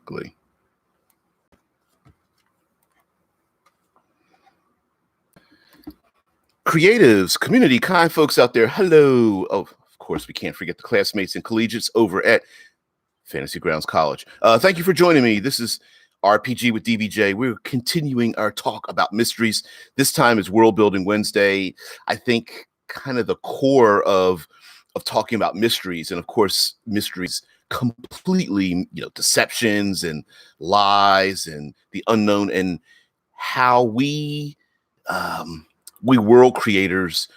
Exactly. Creatives, community, kind folks out there, hello. Oh, of course, we can't forget the classmates and collegiates over at Fantasy Grounds College. Thank you for joining me. This is RPG with DBJ. We're continuing our talk about mysteries. This time is World Building Wednesday. I think kind of the core of talking about mysteries, and of course, mysteries completely, deceptions and lies and the unknown, and how we world creators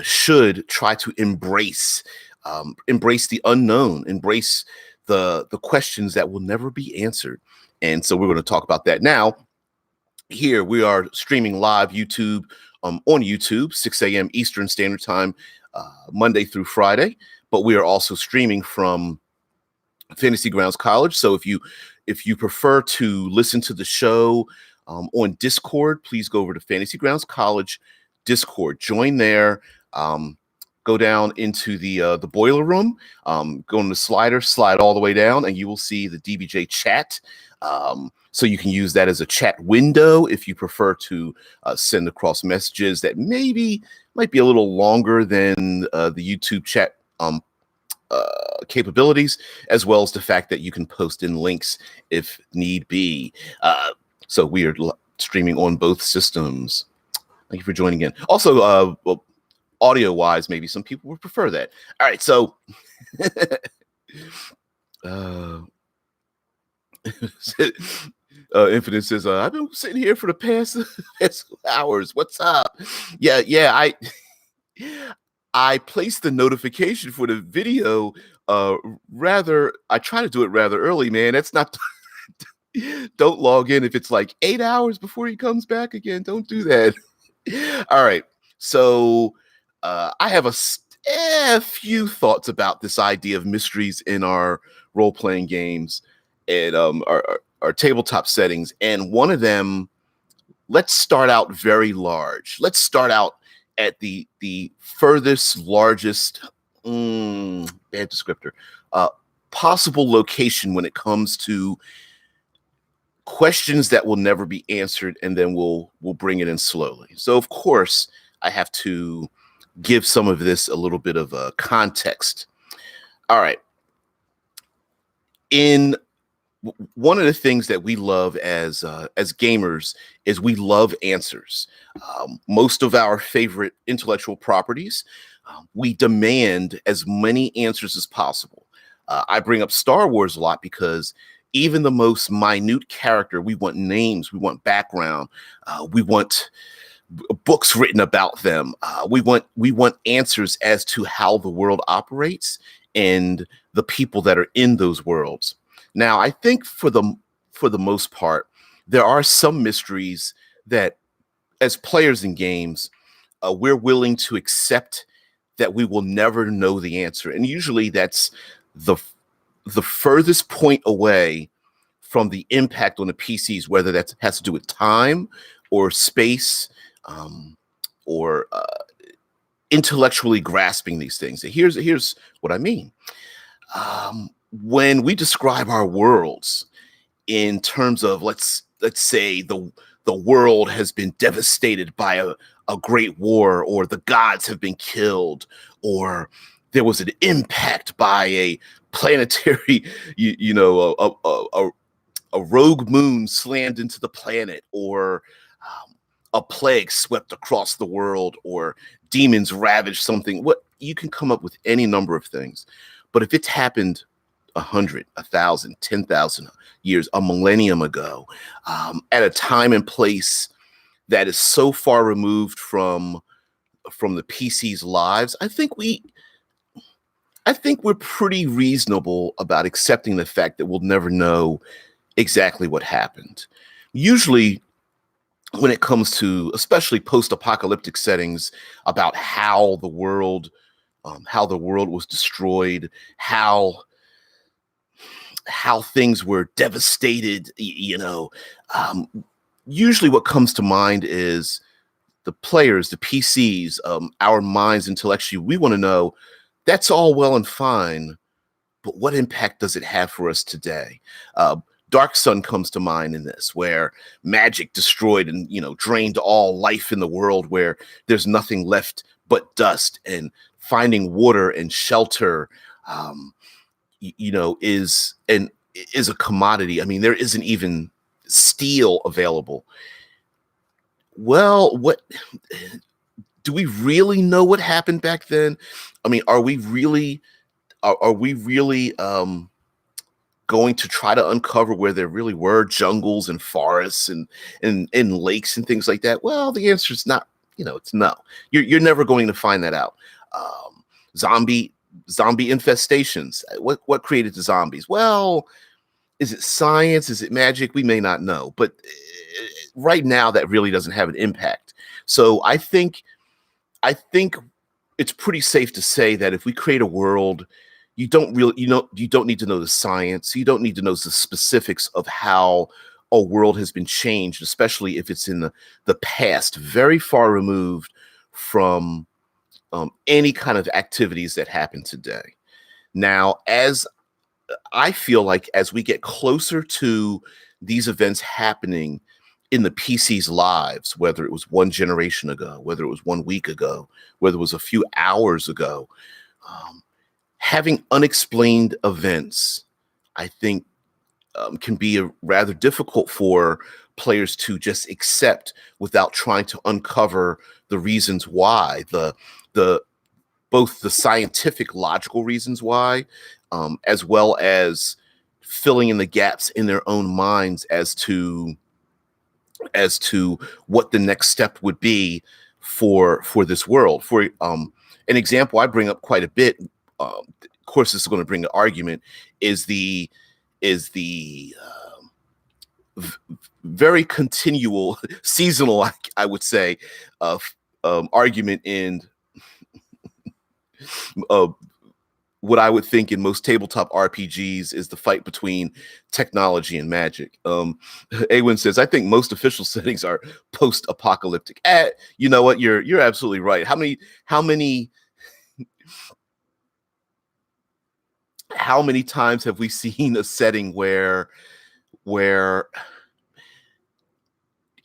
should try to embrace the unknown, embrace the questions that will never be answered. And so we're going to talk about that now. Here we are streaming live YouTube on YouTube, 6 a.m. Eastern Standard Time, Monday through Friday. But we are also streaming from Fantasy Grounds College. So if you prefer to listen to the show on Discord, please go over to Fantasy Grounds College Discord. Join there. Go down into the boiler room. Go in the slider, slide all the way down, and you will see the DBJ chat. So you can use that as a chat window if you prefer to send across messages that maybe might be a little longer than the YouTube chat capabilities, as well as the fact that you can post in links if need be. So we are streaming on both systems. Thank you for joining in. Also, audio-wise, maybe some people would prefer that. All right, so Infinite says, I've been sitting here for the past hours. What's up? Yeah, I placed the notification for the video I try to do it rather early, man. That's not don't log in if it's like 8 hours before he comes back again. Don't do that. All right. So I have a few thoughts about this idea of mysteries in our role-playing games and our tabletop settings. And one of them, let's start out very large. Let's start out at the furthest, largest, bad descriptor, possible location when it comes to questions that will never be answered, and then we'll bring it in slowly. So, of course, I have to give some of this a little bit of a context. All right. One of the things that we love as gamers is we love answers. Most of our favorite intellectual properties, we demand as many answers as possible. I bring up Star Wars a lot because even the most minute character, we want names, we want background, we want books written about them. We want answers as to how the world operates and the people that are in those worlds. Now, I think for the most part, there are some mysteries that, as players in games, we're willing to accept that we will never know the answer, and usually that's the furthest point away from the impact on the PCs, whether that has to do with time or space, or intellectually grasping these things. Here's what I mean. When we describe our worlds in terms of let's say the world has been devastated by a great war, or the gods have been killed, or there was an impact by a planetary, a rogue moon slammed into the planet, or a plague swept across the world, or demons ravaged something. What you can come up with any number of things, but if it's happened 100, 1,000, 10,000 years, a millennium ago, at a time and place that is so far removed from the PC's lives, I think we're pretty reasonable about accepting the fact that we'll never know exactly what happened. Usually, when it comes to especially post-apocalyptic settings, about how the world was destroyed, how things were devastated, usually what comes to mind is the players, the PCs, our minds intellectually. We want to know, that's all well and fine, but what impact does it have for us today? Dark Sun comes to mind in this, where magic destroyed and, drained all life in the world, where there's nothing left but dust, and finding water and shelter, um, is a commodity. I mean, there isn't even steel available. Well, what do we really know what happened back then? I mean, are we really going to try to uncover where there really were jungles and forests and lakes and things like that? Well, the answer is not, it's no. You're never going to find that out. Zombie infestations. What created the zombies? Well, is it science? Is it magic? We may not know, but right now that really doesn't have an impact. So I think it's pretty safe to say that if we create a world, you don't need to know the science. You don't need to know the specifics of how a world has been changed, especially if it's in the past, very far removed from any kind of activities that happen today. Now, as I feel like as we get closer to these events happening in the PC's lives, whether it was one generation ago, whether it was 1 week ago, whether it was a few hours ago, having unexplained events, I think, can be rather difficult for players to just accept without trying to uncover the reasons why, both the scientific, logical reasons why, as well as filling in the gaps in their own minds as to what the next step would be for this world. For an example I bring up quite a bit, of course this is going to bring an argument, is the very continual seasonal, I would say, argument in what I would think in most tabletop RPGs is the fight between technology and magic. Awin says, I think most official settings are post-apocalyptic. You know what? You're absolutely right. How many times have we seen a setting where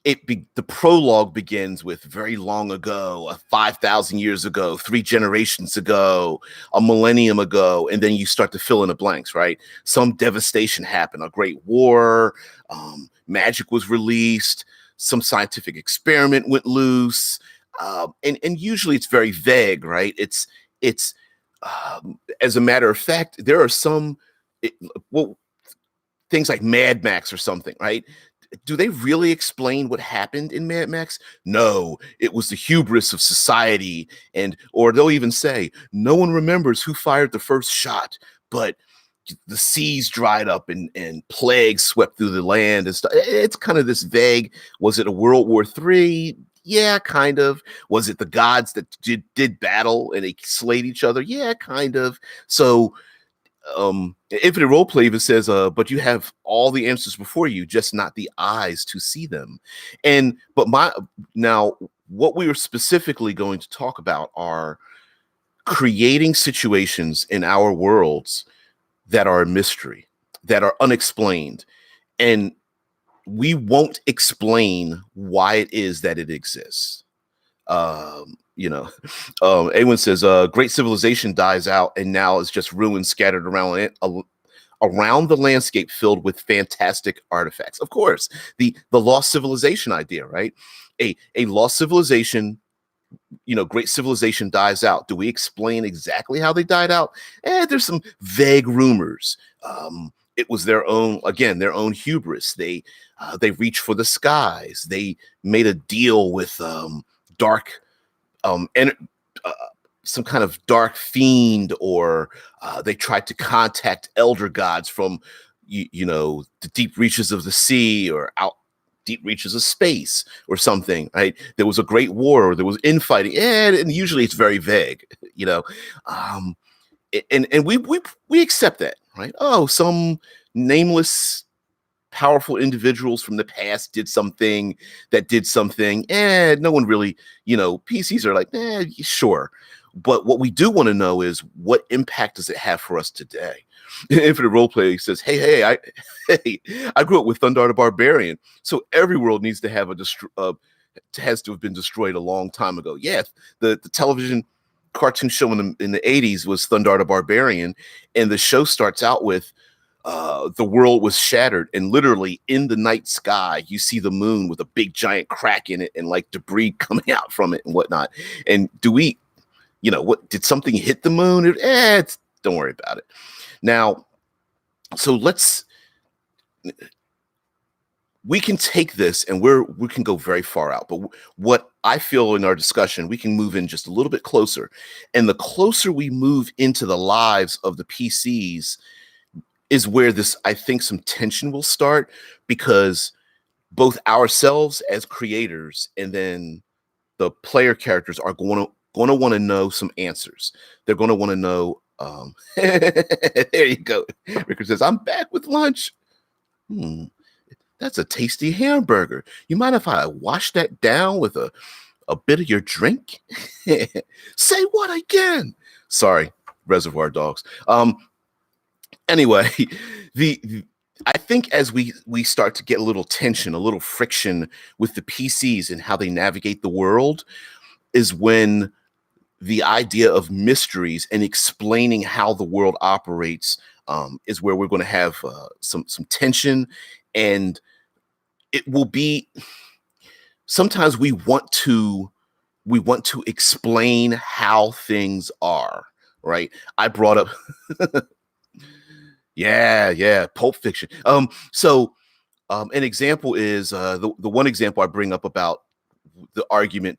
the prologue begins with very long ago, 5,000 years ago, 3 generations ago, a millennium ago, and then you start to fill in the blanks, right? Some devastation happened, a great war, magic was released, some scientific experiment went loose, and usually it's very vague, right? It's as a matter of fact, there are some things like Mad Max or something, right? Do they really explain what happened in Mad Max? No, it was the hubris of society, or they'll even say, no one remembers who fired the first shot, but the seas dried up and plagues swept through the land and stuff. It's kind of this vague. Was it a World War III? Yeah, kind of. Was it the gods that did battle and they slayed each other? Yeah, kind of. So Infinite Roleplay even says, but you have all the answers before you, just not the eyes to see them. Now what we are specifically going to talk about are creating situations in our worlds that are a mystery, that are unexplained, and we won't explain why it is that it exists. Awen says, great civilization dies out and now is just ruins scattered around the landscape filled with fantastic artifacts. Of course, the lost civilization idea, right? A lost civilization, great civilization dies out. Do we explain exactly how they died out? There's some vague rumors. It was their own hubris. They reached for the skies. They made a deal with dark some kind of dark fiend, or they tried to contact elder gods from the deep reaches of the sea or out deep reaches of space or something, right? There was a great war, or there was infighting, and usually it's very vague, and we accept that, right? Oh, some nameless powerful individuals from the past did something, and no one really, PCs are like, sure. But what we do want to know is, what impact does it have for us today? Infinite Roleplay says, hey, I grew up with Thundar the Barbarian, so every world needs to have has to have been destroyed a long time ago. Yeah, the television cartoon show in the 80s was Thundar the Barbarian, and the show starts out with the world was shattered, and literally in the night sky you see the moon with a big giant crack in it and like debris coming out from it and whatnot. And what did something hit the moon? Don't worry about it. Now, so we can take this and we can go very far out, but what I feel in our discussion, we can move in just a little bit closer. And the closer we move into the lives of the PCs is where I think some tension will start, because both ourselves as creators and then the player characters are going to want to know some answers. They're going to want to know, there you go. Rickard says, I'm back with lunch. That's a tasty hamburger. You mind if I wash that down with a bit of your drink? Say what again? Sorry, Reservoir Dogs. Anyway, I think as we start to get a little tension, a little friction with the PCs and how they navigate the world, is when the idea of mysteries and explaining how the world operates is where we're going to have some tension. And it will be, sometimes we want to explain how things are, right? I brought up yeah, Pulp Fiction. So an example is the one example I bring up about the argument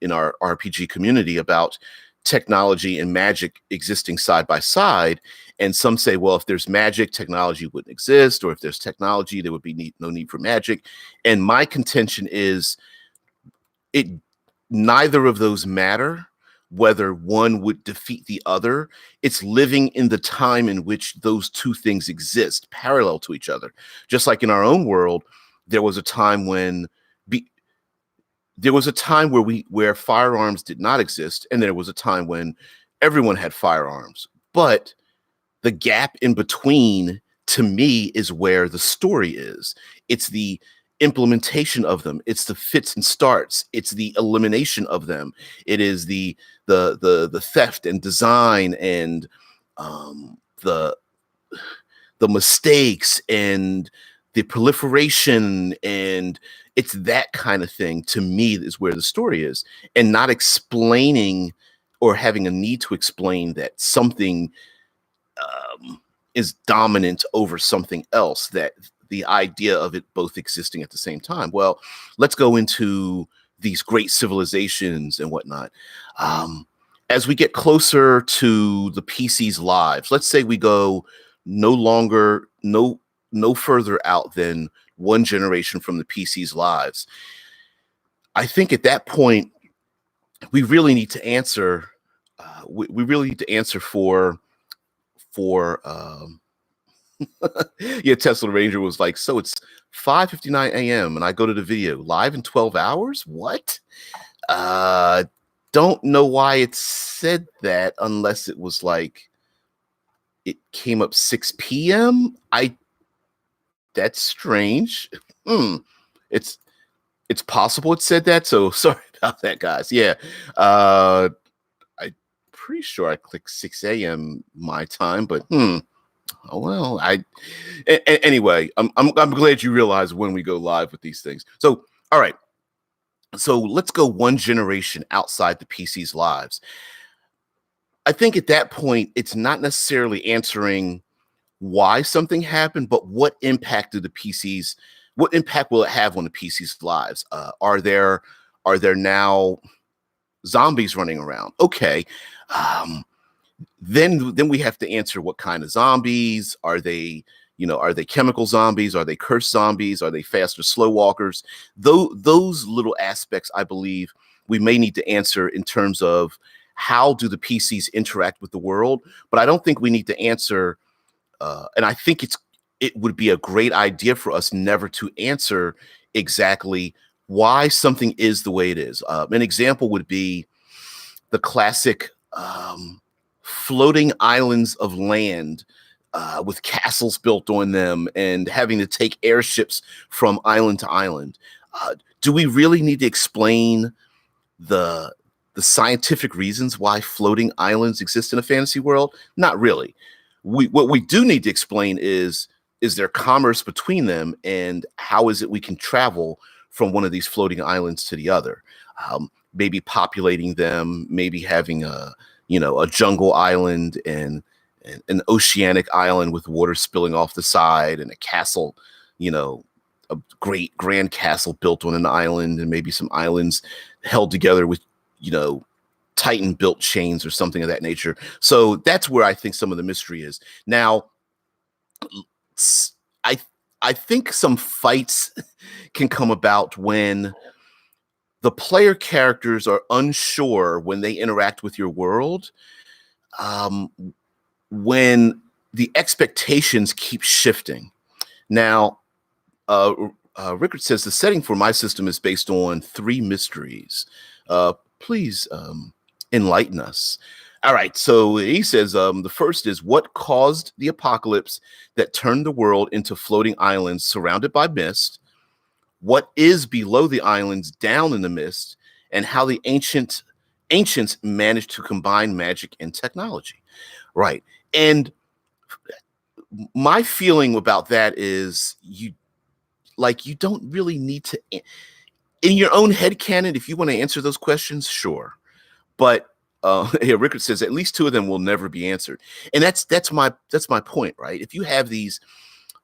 in our RPG community about technology and magic existing side by side. And some say, well, if there's magic, technology wouldn't exist, or if there's technology, there would be no need for magic. And my contention is neither of those matter, whether one would defeat the other. It's living in the time in which those two things exist parallel to each other. Just like in our own world, there was a time where firearms did not exist, and there was a time when everyone had firearms. But the gap in between, to me, is where the story is. It's the implementation of them. It's the fits and starts. It's the elimination of them. It is the theft and design and the mistakes and the proliferation, and it's that kind of thing, to me, is where the story is, and not explaining or having a need to explain that something is dominant over something else, that the idea of it both existing at the same time. Well, let's go into these great civilizations and whatnot. As we get closer to the PC's lives, let's say we go no further out than one generation from the PC's lives. I think at that point, we really need to answer. We really need to answer for. Yeah, Tesla Ranger was like, so it's 5:59 a.m. and I go to the video live in 12 hours. What? Don't know why it said that, unless it was like it came up 6 p.m. That's strange. It's possible it said that. So sorry about that, guys. Yeah. I'm pretty sure I clicked 6 a.m. my time, but oh well. Anyway, I'm glad you realize when we go live with these things. So all right. So let's go one generation outside the PC's lives. I think at that point, it's not necessarily answering why something happened, but what impact will it have on the PC's lives? Are there now zombies running around? Okay. Then we have to answer what kind of zombies. Are they chemical zombies? Are they cursed zombies? Are they fast or slow walkers? Those little aspects, I believe, we may need to answer in terms of how do the PCs interact with the world. But I don't think we need to answer, and I think it would be a great idea for us never to answer exactly why something is the way it is. An example would be the classic floating islands of land with castles built on them and having to take airships from island to island. Do we really need to explain the scientific reasons why floating islands exist in a fantasy world? Not really. What we do need to explain is there commerce between them, and how is it we can travel from one of these floating islands to the other? Maybe populating them, maybe having a jungle island and an oceanic island with water spilling off the side, and a castle, a great grand castle built on an island, and maybe some islands held together with, Titan built chains or something of that nature. So that's where I think some of the mystery is. Now, I think some fights can come about when the player characters are unsure when they interact with your world, when the expectations keep shifting. Now, Rickard says the setting for my system is based on 3 mysteries. Please enlighten us. All right, so he says the first is, what caused the apocalypse that turned the world into floating islands surrounded by mist? What is below the islands down in the mist, and how the ancients managed to combine magic and technology? Right. And my feeling about that is you don't really need to, in your own headcanon, if you want to answer those questions, sure. But Rickard says at least 2 of them will never be answered. And that's my point, right? If you have these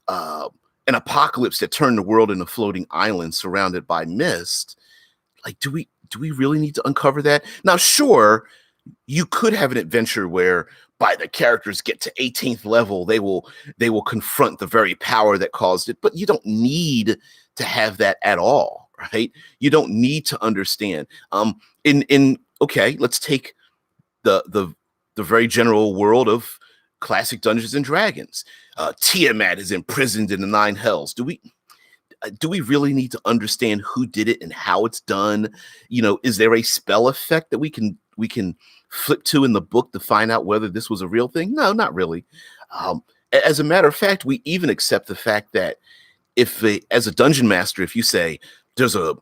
an apocalypse that turned the world into floating islands surrounded by mist, like, do we really need to uncover that? Now, sure, you could have an adventure where by the characters get to 18th level, they will confront the very power that caused it, but you don't need to have that at all, right? You don't need to understand. Okay, let's take the very general world of classic Dungeons and Dragons. Tiamat is imprisoned in the 9 hells. Do we really need to understand who did it and how it's done? Is there a spell effect that we can flip to in the book to find out whether this was a real thing? No, not really. As a matter of fact, we even accept the fact that as a dungeon master, if you say there's a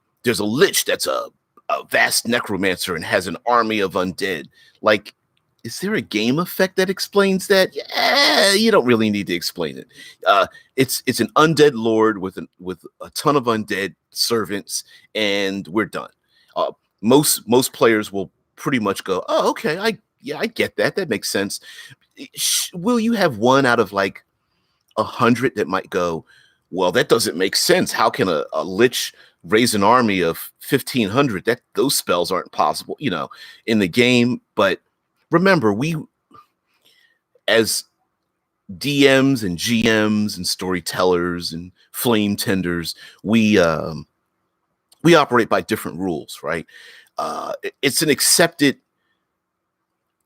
lich that's a vast necromancer and has an army of undead, like, is there a game effect that explains that? Yeah, you don't really need to explain it. It's an undead lord with a ton of undead servants, and we're done. Most players will pretty much go, oh, okay, I get that. That makes sense. Will you have one out of like 100 that might go, well, that doesn't make sense. How can a lich raise an army of 1,500? Those spells aren't possible, in the game. But remember, we, as DMs and GMs and storytellers and flame tenders, we operate by different rules, right?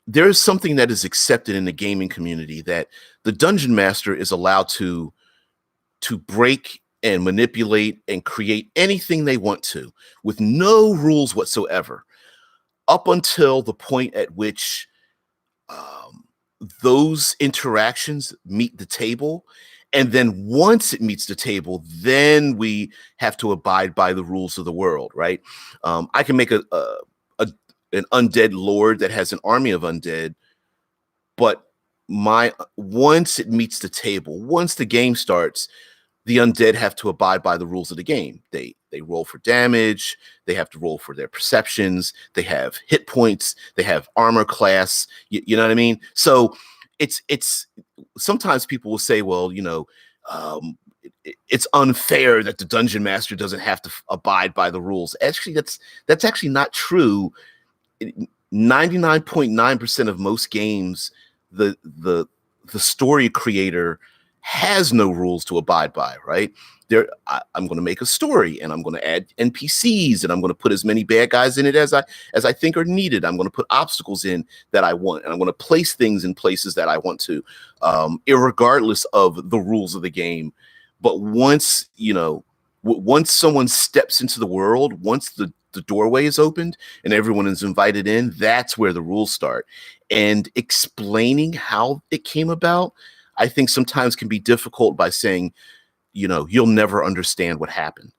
There's something that is accepted in the gaming community, that the dungeon master is allowed to break and manipulate and create anything they want to with no rules whatsoever, up until the point at which those interactions meet the table. And then once it meets the table, then we have to abide by the rules of the world, right? I can make an undead lord that has an army of undead, but once it meets the table, once the game starts, the undead have to abide by the rules of the game. They roll for damage. They have to roll for their perceptions. They have hit points. They have armor class. You know what I mean? So it's sometimes people will say, well, it's unfair that the dungeon master doesn't have to abide by the rules. Actually, that's actually not true. 99.9% of most games, the story creator has no rules to abide by, right? I'm going to make a story, and I'm going to add NPCs, and I'm going to put as many bad guys in it as I think are needed. I'm going to put obstacles in that I want, and I'm going to place things in places that I want to, irregardless of the rules of the game. But once someone steps into the world, once the doorway is opened and everyone is invited in, that's where the rules start. And explaining how it came about, I think sometimes can be difficult by saying, you'll never understand what happened.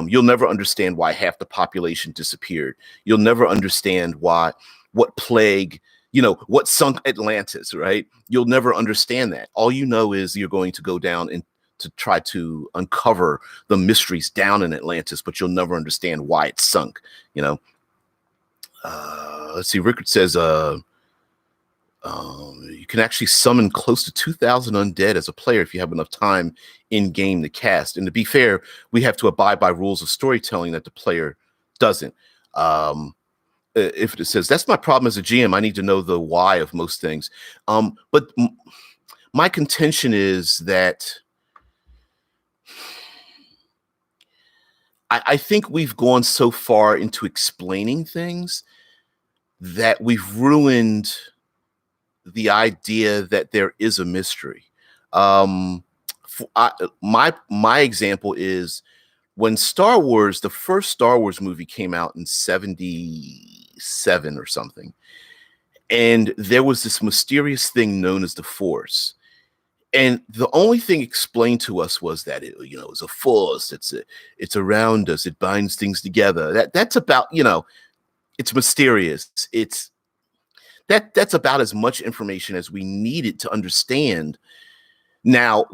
You'll never understand why half the population disappeared. You'll never understand what plague, what sunk Atlantis, right? You'll never understand that. All you know is you're going to go down and to try to uncover the mysteries down in Atlantis, but you'll never understand why it sunk, Let's see, Rickard says, you can actually summon close to 2,000 undead as a player if you have enough time in game to cast. And to be fair, we have to abide by rules of storytelling that the player doesn't. If it says, that's my problem as a GM, I need to know the why of most things. But my contention is that I think we've gone so far into explaining things that we've ruined the idea that there is a mystery. My example is when Star Wars, the first Star Wars movie came out in 77 or something, and there was this mysterious thing known as the Force. And the only thing explained to us was that it was a force. It's around us. It binds things together. That's about, it's mysterious. That's about as much information as we needed to understand. Now,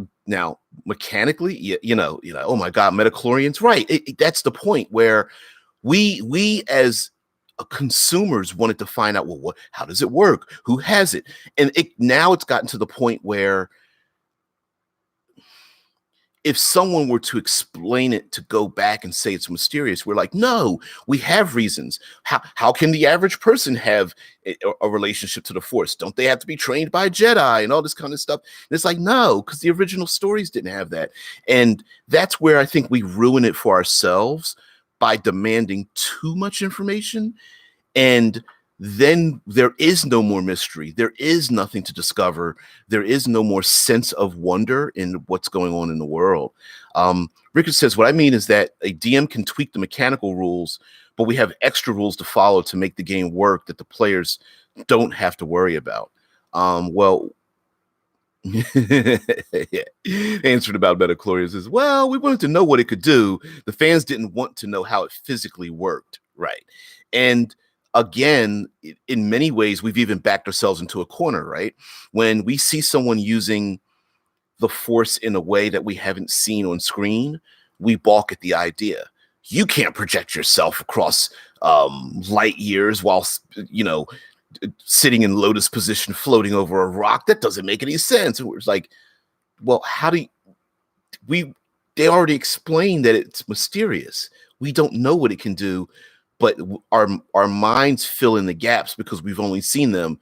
mechanically, oh my God, midichlorians, right? That's the point where we as consumers wanted to find out, well, how does it work? Who has it? And now it's gotten to the point where if someone were to explain it, to go back and say it's mysterious, we're like, no, we have reasons. How can the average person have a relationship to the Force? Don't they have to be trained by a Jedi and all this kind of stuff? And it's like, no, because the original stories didn't have that. And that's where I think we ruin it for ourselves by demanding too much information. And then there is no more mystery. There is nothing to discover. There is no more sense of wonder in what's going on in the world. Rickard says, what I mean is that a DM can tweak the mechanical rules, but we have extra rules to follow to make the game work that the players don't have to worry about. Well, answered about midichlorians is, well, we wanted to know what it could do. The fans didn't want to know how it physically worked, right? And again, in many ways, we've even backed ourselves into a corner, right? When we see someone using the Force in a way that we haven't seen on screen, we balk at the idea. You can't project yourself across light years while, sitting in lotus position, floating over a rock. That doesn't make any sense. And we're like, well, they already explained that it's mysterious. We don't know what it can do. But our minds fill in the gaps because we've only seen them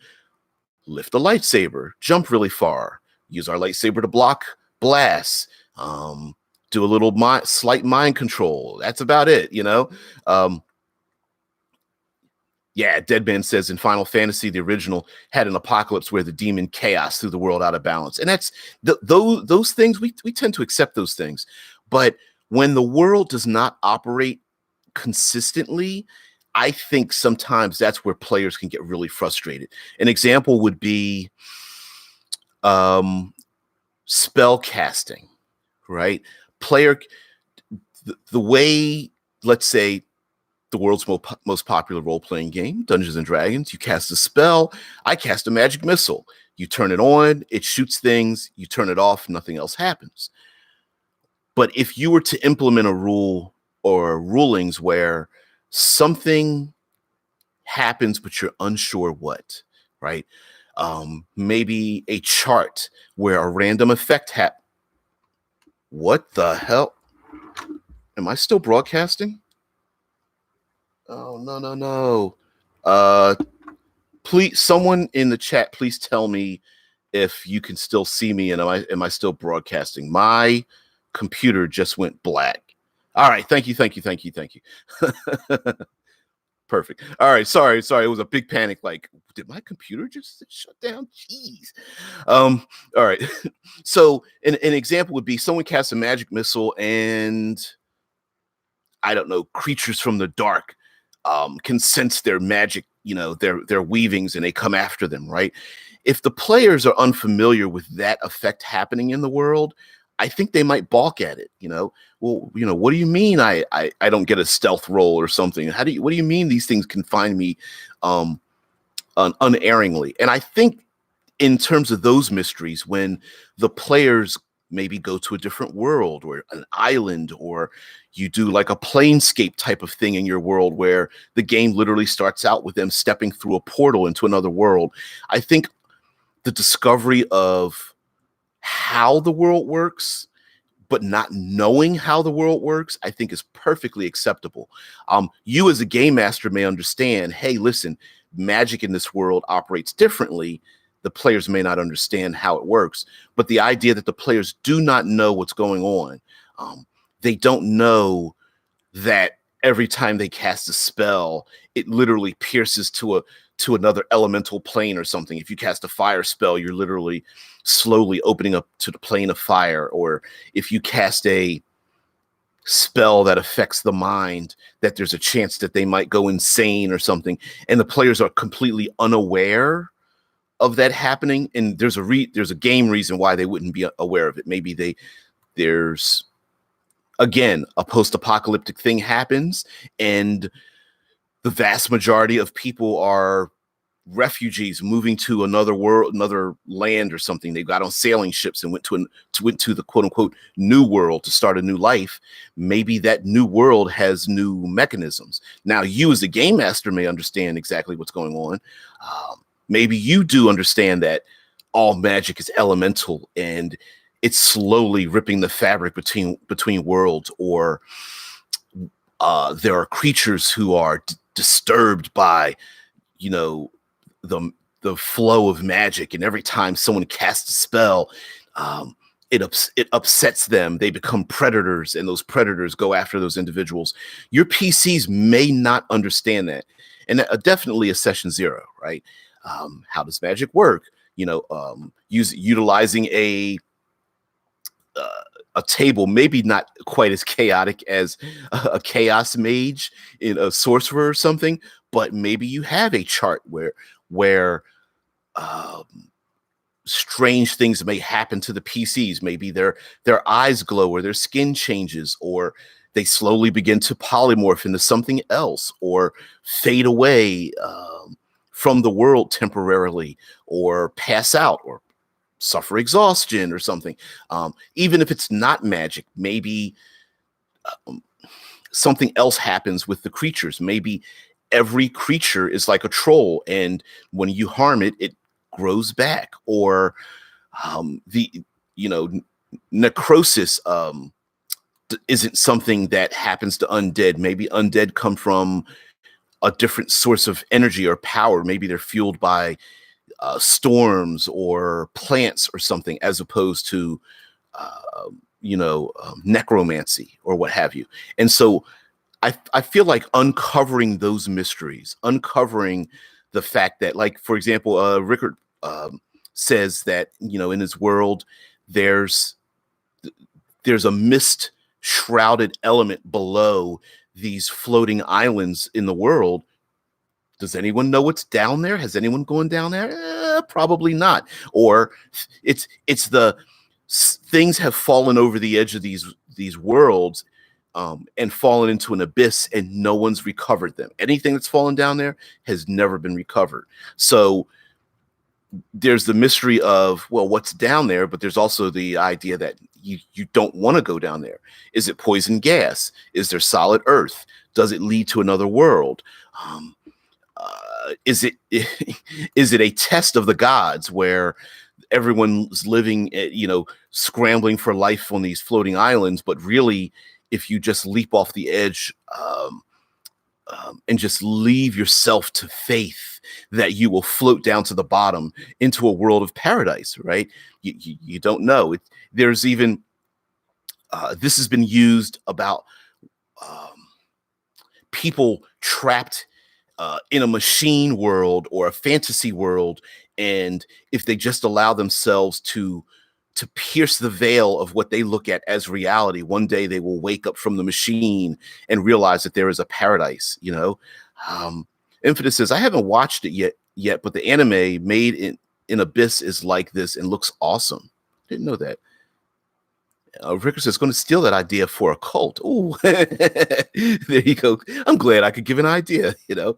lift a lightsaber, jump really far, use our lightsaber to block blasts, do a little slight mind control. That's about it, Yeah, Deadman says in Final Fantasy, the original had an apocalypse where the demon chaos threw the world out of balance. And that's those things, we tend to accept those things. But when the world does not operate consistently, I think sometimes that's where players can get really frustrated. An example would be spell casting, right? The way, let's say, the world's most popular role-playing game, Dungeons and Dragons, you cast a spell, I cast a magic missile. You turn it on, it shoots things, you turn it off, nothing else happens. But if you were to implement a rule or rulings where something happens, but you're unsure what, right? Maybe a chart where a random effect What the hell? Am I still broadcasting? Oh, no. Please, someone in the chat, please tell me if you can still see me and am I still broadcasting? My computer just went black. All right, thank you. Perfect. All right, sorry. It was a big panic. Like, did my computer just shut down? Jeez. All right. So an example would be someone casts a magic missile and I don't know, creatures from the dark can sense their magic, their weavings, and they come after them, right? if the players are unfamiliar with that effect happening in the world, I think they might balk at it. Well, what do you mean I don't get a stealth roll or something? What do you mean these things can find me unerringly? And I think in terms of those mysteries, when the players maybe go to a different world or an island, or you do like a planescape type of thing in your world where the game literally starts out with them stepping through a portal into another world, I think the discovery of how the world works, but not knowing how the world works, I think is perfectly acceptable. You as a game master may understand, hey, listen, magic in this world operates differently. The players may not understand how it works, but the idea that the players do not know what's going on, they don't know that every time they cast a spell, it literally pierces to another elemental plane or something. If you cast a fire spell, you're literally slowly opening up to the plane of fire. Or if you cast a spell that affects the mind, that there's a chance that they might go insane or something, and the players are completely unaware of that happening. And there's a game reason why they wouldn't be aware of it. Maybe there's again a post-apocalyptic thing happens, and the vast majority of people are refugees moving to another world, another land or something. They got on sailing ships and went to the quote unquote new world to start a new life. Maybe that new world has new mechanisms. Now, you as a game master may understand exactly what's going on. Maybe you do understand that all magic is elemental and it's slowly ripping the fabric between worlds, or there are creatures who are disturbed by, the flow of magic, and every time someone casts a spell, it upsets them. They become predators, and those predators go after those individuals. Your PCs may not understand that, and definitely a session zero, right? How does magic work? Utilizing a table, maybe not quite as chaotic as a chaos mage in a sorcerer or something, but maybe you have a chart where strange things may happen to the PCs. Maybe their eyes glow, or their skin changes, or they slowly begin to polymorph into something else, or fade away from the world temporarily, or pass out, or suffer exhaustion or something. Even if it's not magic, maybe something else happens with the creatures. Maybe every creature is like a troll, and when you harm it, it grows back. Or necrosis isn't something that happens to undead. Maybe undead come from a different source of energy or power. Maybe they're fueled by storms or plants or something, as opposed to necromancy or what have you. And so I feel like uncovering those mysteries, uncovering the fact that, like, for example, Rickard says that, in his world, there's a mist shrouded element below these floating islands in the world. Does anyone know what's down there? Has anyone gone down there? Probably not. Or it's the things have fallen over the edge of these worlds and fallen into an abyss, and no one's recovered them. Anything that's fallen down there has never been recovered. So there's the mystery of, well, what's down there, but there's also the idea that you don't want to go down there. Is it poison gas? Is there solid earth? Does it lead to another world? Is it a test of the gods where everyone's living, scrambling for life on these floating islands, but really, if you just leap off the edge and just leave yourself to faith that you will float down to the bottom into a world of paradise, right? You don't know. There's even this has been used about people trapped in a machine world or a fantasy world, and if they just allow themselves to pierce the veil of what they look at as reality, one day they will wake up from the machine and realize that there is a paradise. Infinite says, I haven't watched it yet, but the anime made in Abyss is like this and looks awesome. Didn't know that. Ricker says, going to steal that idea for a cult. Ooh, there you go. I'm glad I could give an idea. Yeah,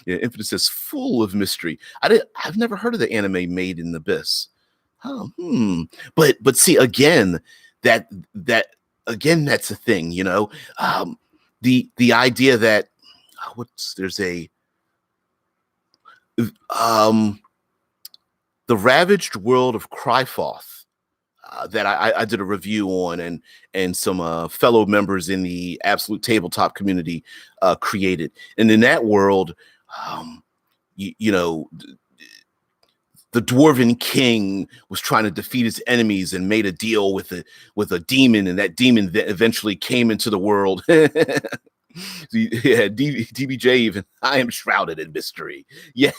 Infinite says, full of mystery. I've never heard of the anime Made in the Abyss. Oh, But see, again, that's a thing. The idea that there's a the ravaged world of Cryfoth. That I did a review on, and some fellow members in the Absolute Tabletop community created. And in that world, the Dwarven King was trying to defeat his enemies and made a deal with a demon, and that demon eventually came into the world. Yeah, DBJ even. I am shrouded in mystery. Yeah,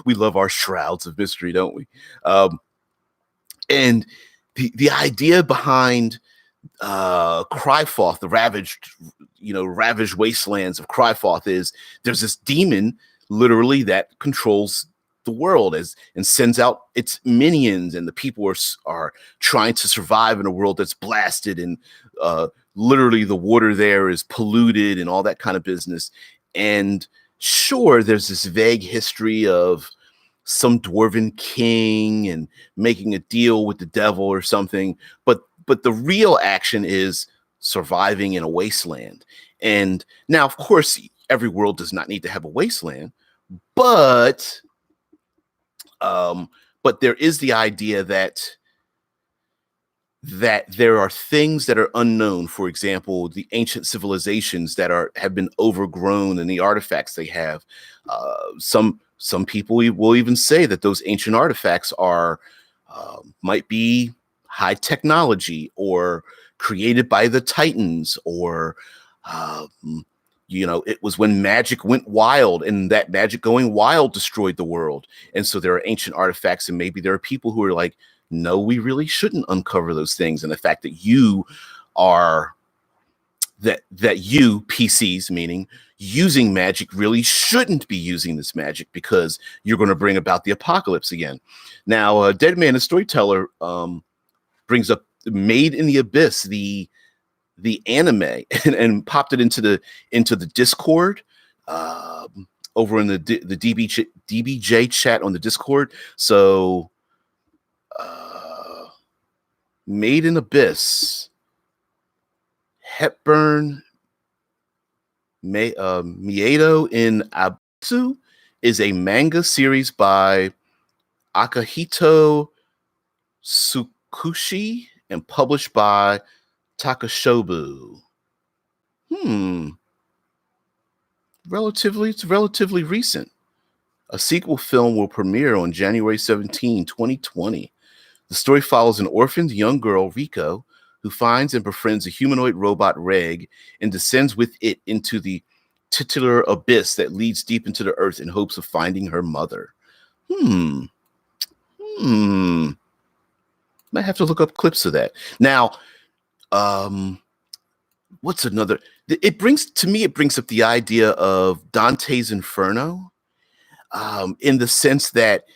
we love our shrouds of mystery, don't we? And the idea behind Cryfoth, the ravaged wastelands of Cryfoth, is there's this demon literally that controls the world and sends out its minions, and the people are trying to survive in a world that's blasted, and literally the water there is polluted and all that kind of business. And sure, there's this vague history of some dwarven king and making a deal with the devil or something, but the real action is surviving in a wasteland. And now, of course, every world does not need to have a wasteland, but there is the idea that there are things that are unknown. For example, the ancient civilizations that have been overgrown, and the artifacts they have. Some people will even say that those ancient artifacts might be high technology or created by the Titans, or it was when magic went wild, and that magic going wild destroyed the world. And so there are ancient artifacts, and maybe there are people who are like, no, we really shouldn't uncover those things. And the fact that you PCs, meaning using magic, really shouldn't be using this magic because you're going to bring about the apocalypse again. Now, Dead Man, the storyteller, brings up Made in the Abyss, the anime, and popped it into the Discord over in the DBJ chat on the Discord. So, Made in Abyss, Hepburn Miedo in Abutsu is a manga series by Akihito Tsukushi and published by Takashobu. It's relatively recent. A sequel film will premiere on January 17, 2020. The story follows an orphaned young girl, Riko, who finds and befriends a humanoid robot, Reg, and descends with it into the titular abyss that leads deep into the earth in hopes of finding her mother. Might have to look up clips of that. Now, what's another? It brings up the idea of Dante's Inferno, in the sense that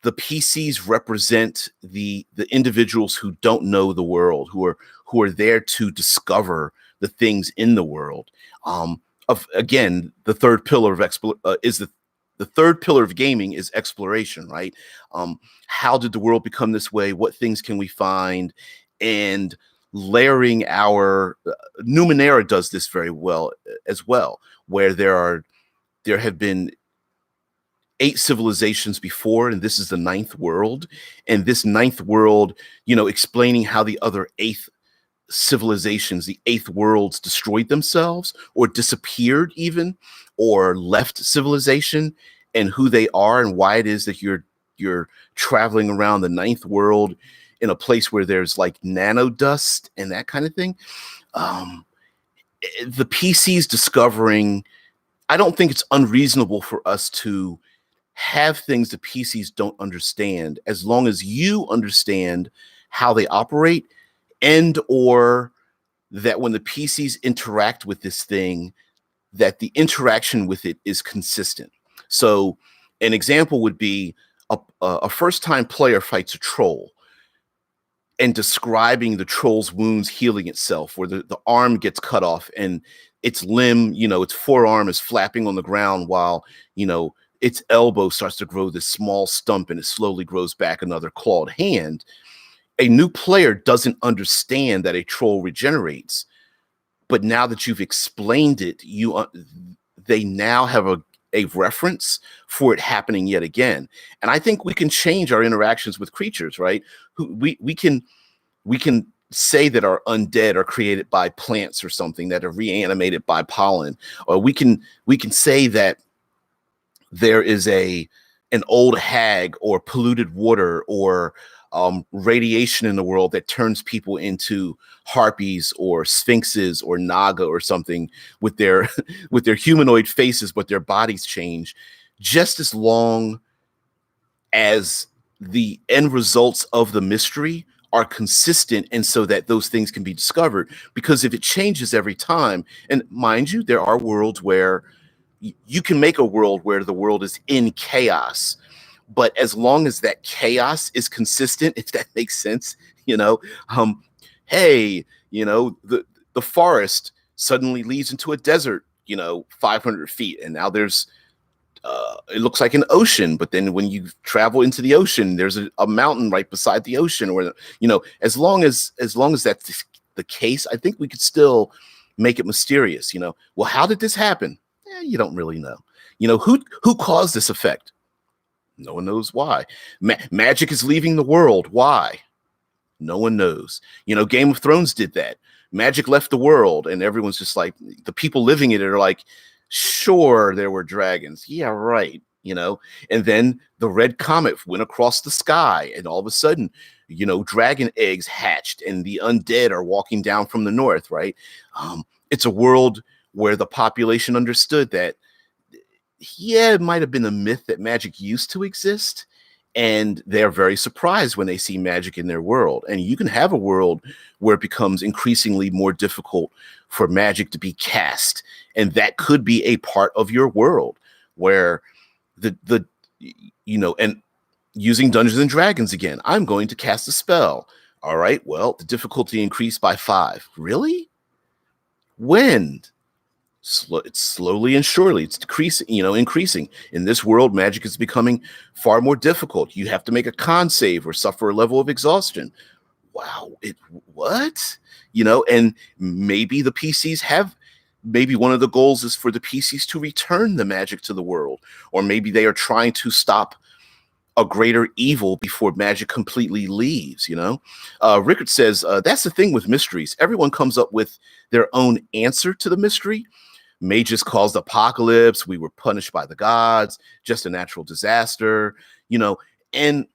the PCs represent the individuals who don't know the world, who are there to discover the things in the world. Again, the third pillar of the third pillar of gaming is exploration, right? How did the world become this way? What things can we find? And layering our Numenera does this very well as well, where there have been 8 civilizations before, and this is the 9th world. And this 9th world, explaining how the other 8 civilizations, the 8th worlds, destroyed themselves or disappeared even, or left civilization, and who they are and why it is that you're traveling around the 9th world in a place where there's like nano dust and that kind of thing. The PCs discovering, I don't think it's unreasonable for us to have things the PCs don't understand, as long as you understand how they operate, and or that when the PCs interact with this thing, that the interaction with it is consistent. So an example would be a first-time player fights a troll and describing the troll's wounds healing itself, where the arm gets cut off and its limb, its forearm is flapping on the ground while, its elbow starts to grow this small stump and it slowly grows back another clawed hand. A new player doesn't understand that a troll regenerates, but now that you've explained it, they now have a reference for it happening yet again. And I think we can change our interactions with creatures, right? We can say that our undead are created by plants or something, that are reanimated by pollen, or we can say that there is an old hag or polluted water or radiation in the world that turns people into harpies or sphinxes or naga or something with their with their humanoid faces, but their bodies change, just as long as the end results of the mystery are consistent, and so that those things can be discovered. Because if it changes every time, and mind you, there are worlds where you can make a world where the world is in chaos, but as long as that chaos is consistent, if that makes sense, hey, the forest suddenly leads into a desert, 500 feet, and now there's it looks like an ocean, but then when you travel into the ocean, there's a mountain right beside the ocean, or as long as that's the case, I think we could still make it mysterious. Well, how did this happen? You don't really know. Who caused this effect? No one knows why. Magic is leaving the world. Why? No one knows. Game of Thrones did that. Magic left the world, and everyone's just like, the people living in it are like, sure, there were dragons. Yeah, right. And then the red comet went across the sky, and all of a sudden, dragon eggs hatched, and the undead are walking down from the north, right? It's a world where the population understood that, yeah, it might have been a myth that magic used to exist, and they're very surprised when they see magic in their world. And you can have a world where it becomes increasingly more difficult for magic to be cast, and that could be a part of your world where and using Dungeons and Dragons again, I'm going to cast a spell. All right, well, the difficulty increased by 5. Really? When? It's slowly and surely, it's decreasing, increasing. In this world, magic is becoming far more difficult. You have to make a con save or suffer a level of exhaustion. Wow, what? And maybe the PCs maybe one of the goals is for the PCs to return the magic to the world, or maybe they are trying to stop a greater evil before magic completely leaves. Rickard says, that's the thing with mysteries. Everyone comes up with their own answer to the mystery. Mages caused apocalypse. We were punished by the gods. Just a natural disaster. And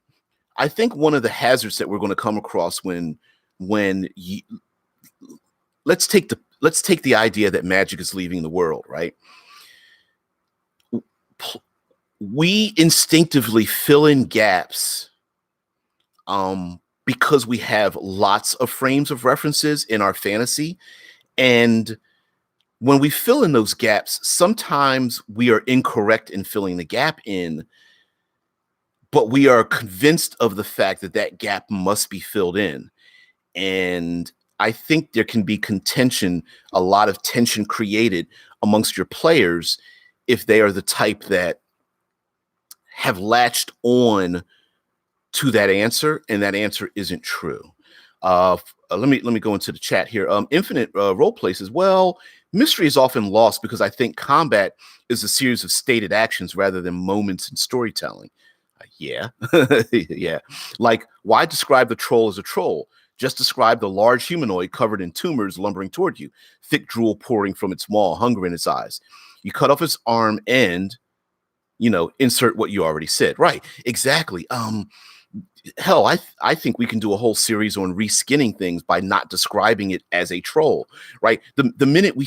I think one of the hazards that we're going to come across let's take the idea that magic is leaving the world, right? We instinctively fill in gaps because we have lots of frames of references in our fantasy. And when we fill in those gaps, sometimes we are incorrect in filling the gap in, but we are convinced of the fact that that gap must be filled in. And I think there can be a lot of tension created amongst your players if they are the type that have latched on to that answer, and that answer isn't true. Let me go into the chat here. Infinite Roleplay says, well, mystery is often lost because I think combat is a series of stated actions rather than moments in storytelling. Yeah. Yeah. Like, why describe the troll as a troll? Just describe the large humanoid covered in tumors lumbering toward you, thick drool pouring from its maw, hunger in its eyes. You cut off its arm and, insert what you already said. Right. Exactly. Hell, I think we can do a whole series on reskinning things by not describing it as a troll, right? The minute we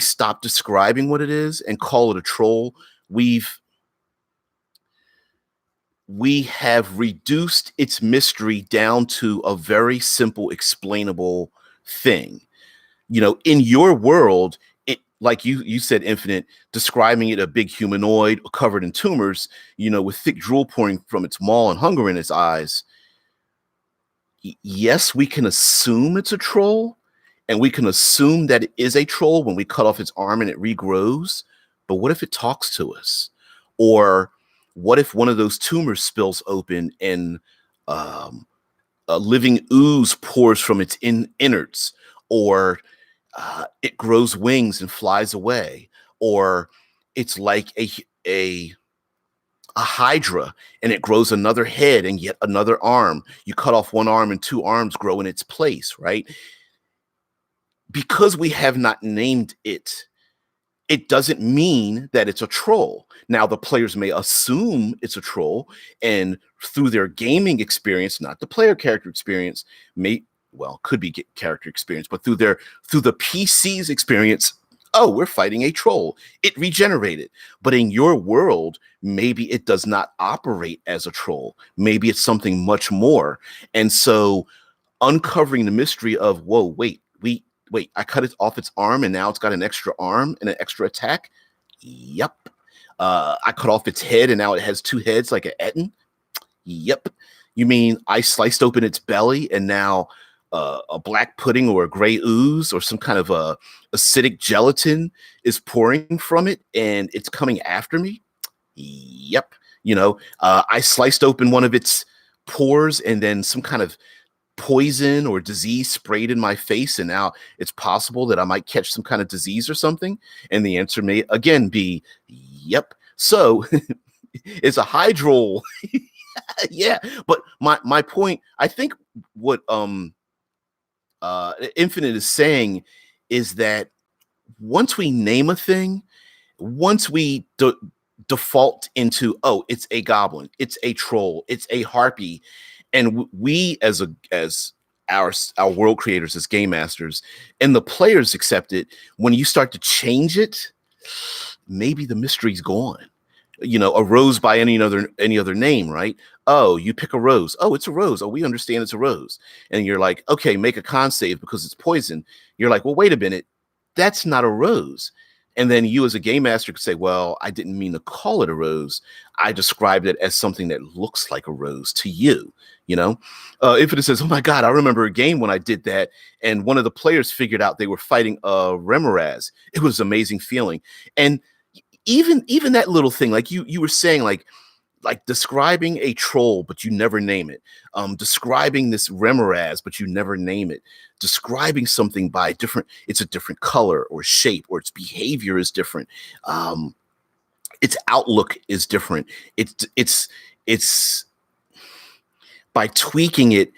stop describing what it is and call it a troll, we have reduced its mystery down to a very simple, explainable thing. In your world, like you said, Infinite, describing it a big humanoid covered in tumors, with thick drool pouring from its maw and hunger in its eyes. Yes, we can assume it's a troll, and we can assume that it is a troll when we cut off its arm and it regrows. But what if it talks to us? Or what if one of those tumors spills open and a living ooze pours from its innards? Or it grows wings and flies away? Or it's like a hydra and it grows another head and yet another arm. You cut off one arm and two arms grow in its place, right? Because we have not named it, it doesn't mean that it's a troll. Now, the players may assume it's a troll, and through their gaming experience, not the player character experience, could be character experience, but through the PC's experience, oh, we're fighting a troll. It regenerated. But in your world, maybe it does not operate as a troll. Maybe it's something much more. And so uncovering the mystery of, whoa, wait, I cut it off its arm and now it's got an extra arm and an extra attack. Yep. I cut off its head and now it has two heads like an Etten. Yep. You mean I sliced open its belly and now a black pudding or a gray ooze or some kind of acidic gelatin is pouring from it and it's coming after me? Yep. I sliced open one of its pores and then some kind of poison or disease sprayed in my face, and now it's possible that I might catch some kind of disease or something. And the answer may again be yep. So it's a hydrol. Yeah. But my point, I think what Infinite is saying is that once we name a thing, once we default into, oh, it's a goblin, it's a troll, it's a harpy, and we as our world creators, as game masters, and the players accept it, when you start to change it, maybe the mystery's gone. A rose by any other name, right? Oh, you pick a rose. Oh, it's a rose. Oh, we understand it's a rose. And you're like, okay, make a con save because it's poison. You're like, well, wait a minute, that's not a rose. And then you as a game master could say, well, I didn't mean to call it a rose. I described it as something that looks like a rose to you, Infinite says, oh my God, I remember a game when I did that. And one of the players figured out they were fighting a Remoraz. It was an amazing feeling. And even that little thing, like you were saying, like describing a troll, but you never name it. Describing this Remoraz, but you never name it. Describing something by it's a different color or shape, or its behavior is different. Its outlook is different. It's by tweaking it.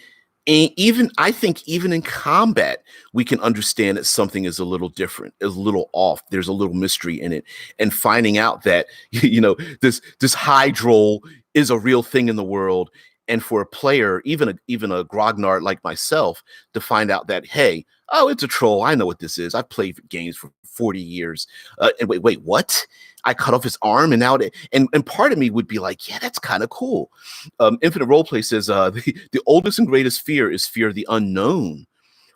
I think even in combat, we can understand that something is a little different, is a little off. There's a little mystery in it, and finding out that this hydrol is a real thing in the world. And for a player, even a grognard like myself, to find out that, hey, oh, it's a troll. I know what this is. I've played games for 40 years. And wait, what? I cut off his arm, and now and part of me would be like, yeah, that's kind of cool. Infinite Roleplay says the oldest and greatest fear is fear of the unknown.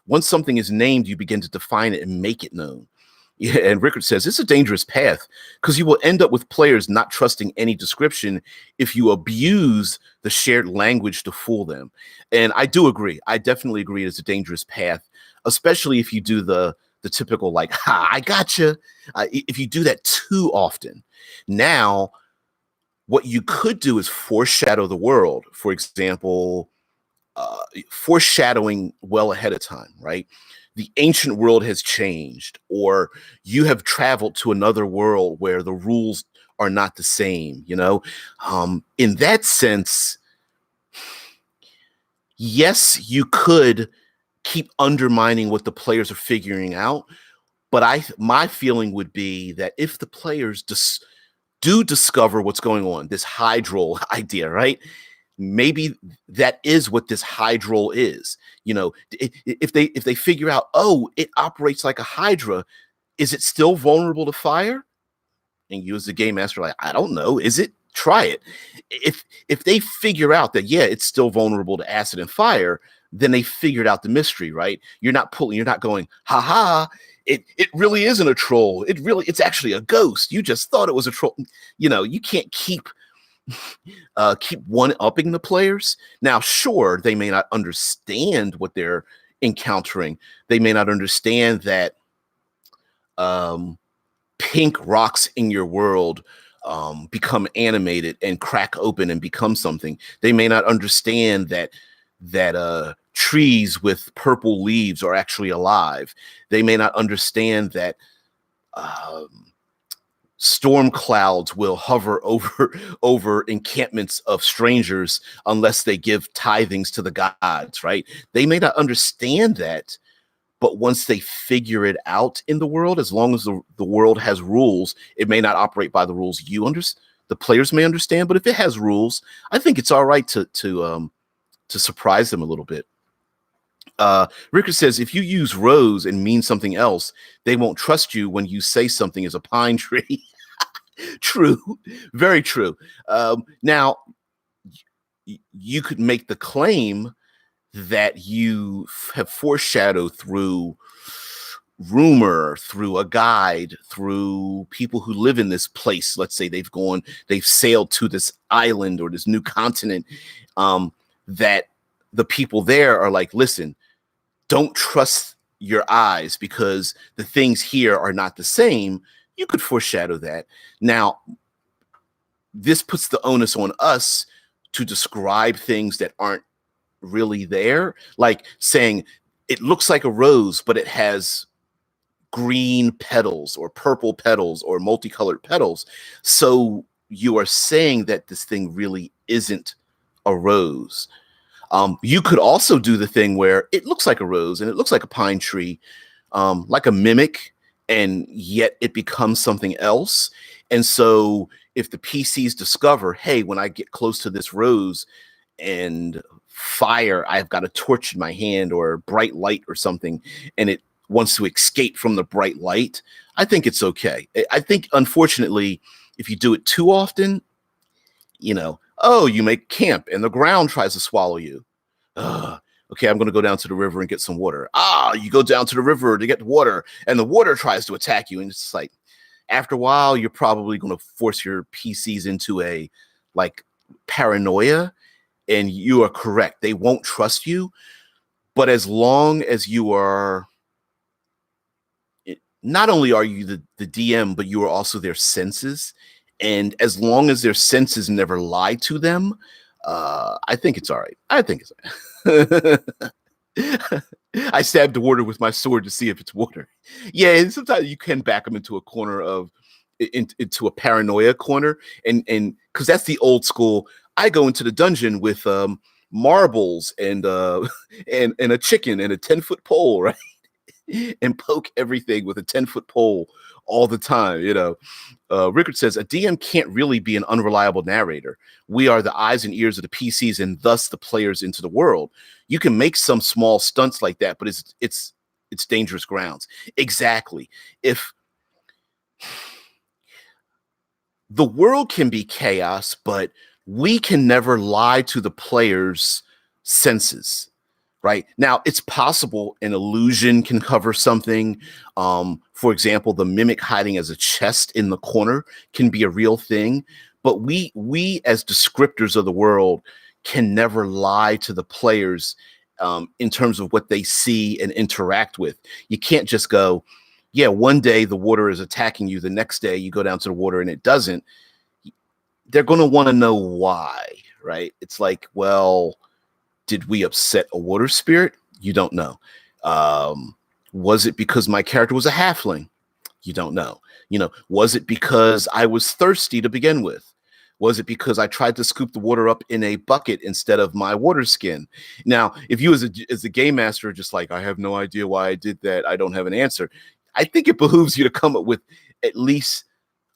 Once something is named, you begin to define it and make it known. Yeah, and Rickard says it's a dangerous path because you will end up with players not trusting any description if you abuse the shared language to fool them. And I do agree. I definitely agree it's a dangerous path, especially if you do the typical, like, ha, I gotcha. If you do that too often. Now, what you could do is foreshadow the world. For example, foreshadowing well ahead of time, right? The ancient world has changed, or you have traveled to another world where the rules are not the same, in that sense, yes, you could keep undermining what the players are figuring out. But my feeling would be that if the players do discover what's going on, this hydrol idea, right? Maybe that is what this hydrol is. If they figure out, oh, it operates like a hydra, is it still vulnerable to fire? And you as the game master are like, I don't know. Is it? Try it. If they figure out that, yeah, it's still vulnerable to acid and fire, then they figured out the mystery, right? You're not going, ha ha, it really isn't a troll. It's actually a ghost. You just thought it was a troll. You can't keep one-upping the players. Now, sure, they may not understand what they're encountering. They may not understand that pink rocks in your world become animated and crack open and become something. They may not understand that trees with purple leaves are actually alive. They may not understand that storm clouds will hover over encampments of strangers unless they give tithings to the gods, right? They may not understand that, but once they figure it out in the world, as long as the world has rules, it may not operate by the rules the players may understand, but if it has rules, I think it's all right to surprise them a little bit. Rickard says, if you use rose and mean something else, they won't trust you when you say something is a pine tree. True. Very true. Now, you could make the claim that you have foreshadowed through rumor, through a guide, through people who live in this place. Let's say they've sailed to this island or this new continent, that the people there are like, listen, don't trust your eyes because the things here are not the same. You could foreshadow that. Now, this puts the onus on us to describe things that aren't really there, like saying it looks like a rose, but it has green petals or purple petals or multicolored petals. So you are saying that this thing really isn't a rose. You could also do the thing where it looks like a rose and it looks like a pine tree, like a mimic, and yet it becomes something else. And so if the PCs discover, hey, when I get close to this rose and fire, I've got a torch in my hand or bright light or something, and it wants to escape from the bright light, I think it's okay. I think, unfortunately, if you do it too often, you make camp and the ground tries to swallow you. Okay, I'm going to go down to the river and get some water. You go down to the river to get water and the water tries to attack you. And it's like, after a while, you're probably going to force your PCs into a paranoia, and you are correct. They won't trust you. But as long as you are, not only are you the DM, but you are also their senses. And as long as their senses never lie to them, I think it's all right. I think it's all right. I stabbed the water with my sword to see if it's water. Yeah, and sometimes you can back them into a corner into a paranoia corner. And because that's the old school, I go into the dungeon with marbles and a chicken and a 10-foot pole, right? And poke everything with a 10-foot pole all the time, Rickard says, a DM can't really be an unreliable narrator. We are the eyes and ears of the PCs and thus the players into the world. You can make some small stunts like that, but it's dangerous grounds. Exactly. If the world can be chaos, but we can never lie to the players' senses. Right now, it's possible an illusion can cover something. For example, the mimic hiding as a chest in the corner can be a real thing. But we as descriptors of the world can never lie to the players in terms of what they see and interact with. You can't just go, yeah, one day the water is attacking you. The next day you go down to the water and it doesn't. They're going to want to know why, right? It's like, well, did we upset a water spirit? You don't know. Was it because my character was a halfling? You don't know. Was it because I was thirsty to begin with? Was it because I tried to scoop the water up in a bucket instead of my water skin? Now, if you as a game master are just like, I have no idea why I did that, I don't have an answer, I think it behooves you to come up with at least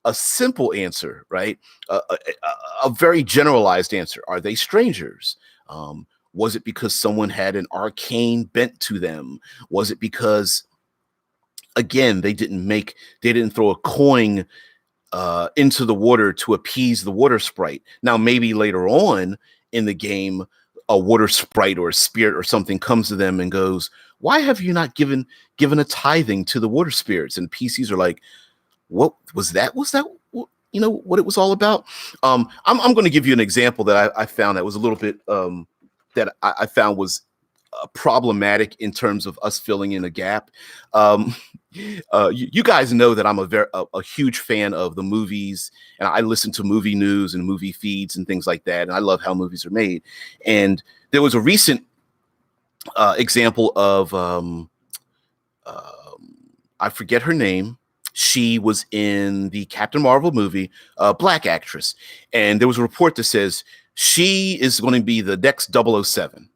a simple answer, right? A very generalized answer. Are they strangers? Was it because someone had an arcane bent to them? Was it because, again, they didn't throw a coin into the water to appease the water sprite? Now, maybe later on in the game, a water sprite or a spirit or something comes to them and goes, why have you not given a tithing to the water spirits? And PCs are like, what was that? Was that, what it was all about? I'm going to give you an example that I found that was a little bit that I found was problematic in terms of us filling in a gap. You guys know that I'm a huge fan of the movies, and I listen to movie news and movie feeds and things like that. And I love how movies are made. And there was a recent example of I forget her name. She was in the Captain Marvel movie, black actress. And there was a report that says she is going to be the next 007.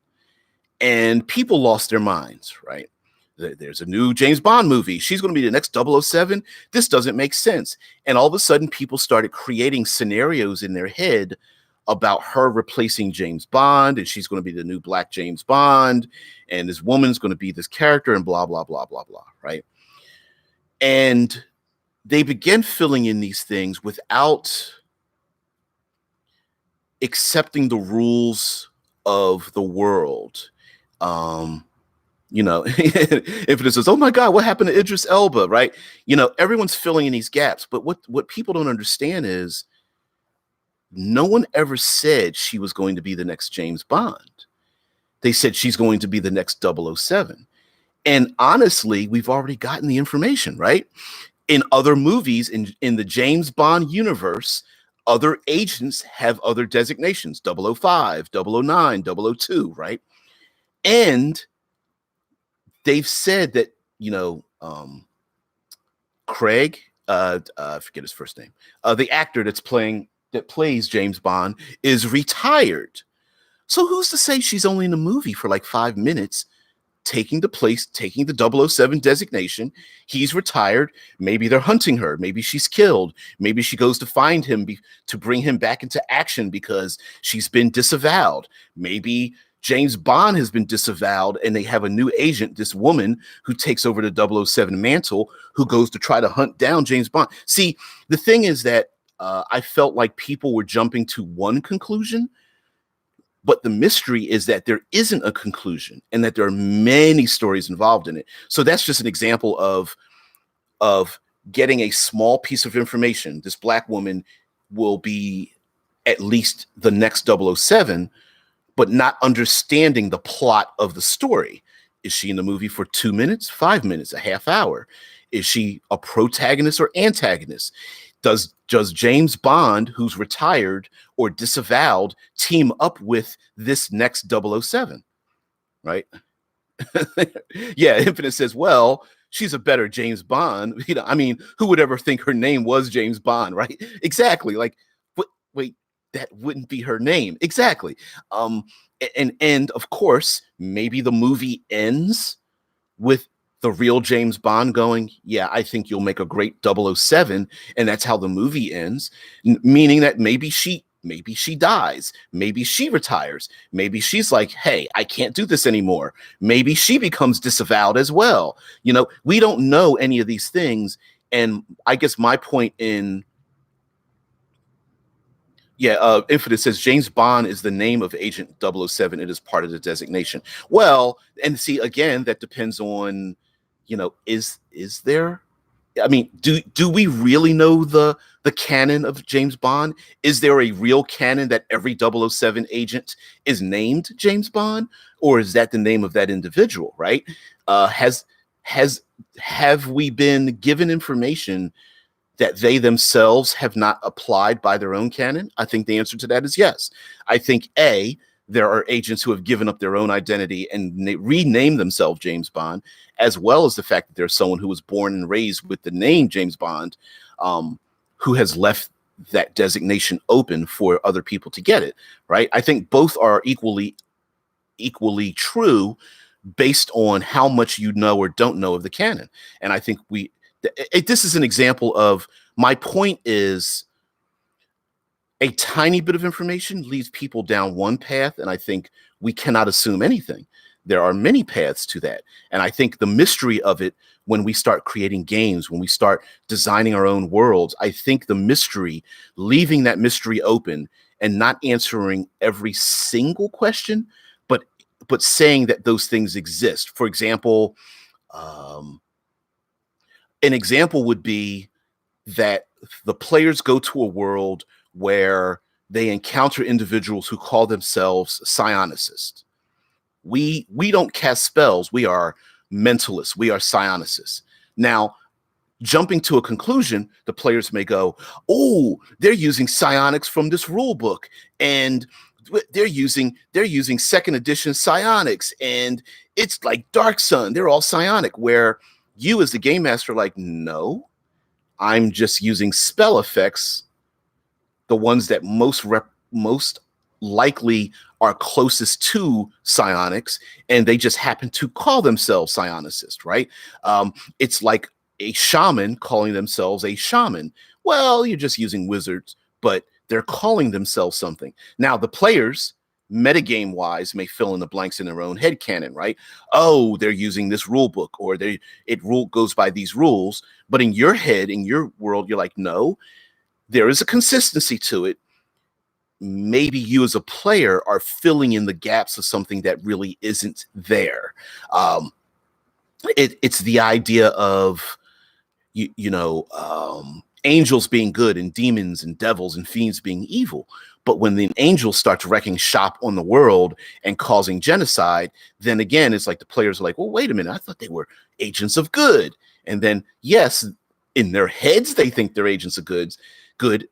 And people lost their minds, right? There's a new James Bond movie. She's going to be the next 007. This doesn't make sense. And all of a sudden, people started creating scenarios in their head about her replacing James Bond, and she's going to be the new black James Bond, and this woman's going to be this character, and blah, blah, blah, blah, blah, right? And they began filling in these things without accepting the rules of the world. If it says, oh my God, what happened to Idris Elba, right? Everyone's filling in these gaps. But what people don't understand is no one ever said she was going to be the next James Bond. They said she's going to be the next 007. And honestly, we've already gotten the information, right? In other movies, in the James Bond universe, other agents have other designations, 005, 009, 002, right? And they've said that, Craig, I forget his first name, the actor that plays James Bond is retired. So who's to say she's only in the movie for like 5 minutes, taking the 007 designation? He's retired. Maybe they're hunting her. Maybe she's killed. Maybe she goes to find him to bring him back into action because she's been disavowed. Maybe James Bond has been disavowed and they have a new agent, this woman who takes over the 007 mantle, who goes to try to hunt down James Bond. See, the thing is that I felt like people were jumping to one conclusion, but the mystery is that there isn't a conclusion and that there are many stories involved in it. So that's just an example of getting a small piece of information. This black woman will be at least the next 007, but not understanding the plot of the story. Is she in the movie for 2 minutes, 5 minutes, a half hour? Is she a protagonist or antagonist? Does James Bond, who's retired or disavowed, team up with this next 007, right? Yeah, Infinite says, well, she's a better James Bond. Who would ever think her name was James Bond, right? Exactly. Like, wait, that wouldn't be her name. Exactly. And of course, maybe the movie ends with the real James Bond going, yeah, I think you'll make a great 007. And that's how the movie ends, meaning that maybe she dies. Maybe she retires. Maybe she's like, hey, I can't do this anymore. Maybe she becomes disavowed as well. We don't know any of these things. And I guess my point Infinite says James Bond is the name of Agent 007. It is part of the designation. Well, and see, again, that depends on, is there? Do we really know the canon of James Bond? Is there a real canon that every 007 agent is named James Bond, or is that the name of that individual? Right? Have we been given information that they themselves have not applied by their own canon? I think the answer to that is yes. I think there are agents who have given up their own identity and rename themselves James Bond, as well as the fact that there's someone who was born and raised with the name James Bond, who has left that designation open for other people to get it, right? I think both are equally true based on how much you know or don't know of the canon. And I think this is an example of, my point is, a tiny bit of information leads people down one path, and I think we cannot assume anything. There are many paths to that. And I think the mystery of it, when we start creating games, when we start designing our own worlds, I think the mystery, leaving that mystery open and not answering every single question, but saying that those things exist. For example, an example would be that the players go to a world where they encounter individuals who call themselves psionicists. We don't cast spells. We are mentalists. We are psionicists. Now, jumping to a conclusion, the players may go, "Oh, they're using psionics from this rule book, and they're using second edition psionics, and it's like Dark Sun. They're all psionic." Where you, as the game master, are like, "No, I'm just using spell effects, the ones that most likely are closest to psionics, and they just happen to call themselves psionicists, right?" It's like a shaman calling themselves a shaman. Well, you're just using wizards, but they're calling themselves something. Now, the players, metagame wise, may fill in the blanks in their own head canon, right? Oh, they're using this rule book, or it goes by these rules. But in your head, in your world, you're like, no, there is a consistency to it. Maybe you as a player are filling in the gaps of something that really isn't there. It's the idea of angels being good and demons and devils and fiends being evil. But when the angel starts wrecking shop on the world and causing genocide, then again, it's like the players are like, well, wait a minute, I thought they were agents of good. And then, yes, in their heads, they think they're agents of good.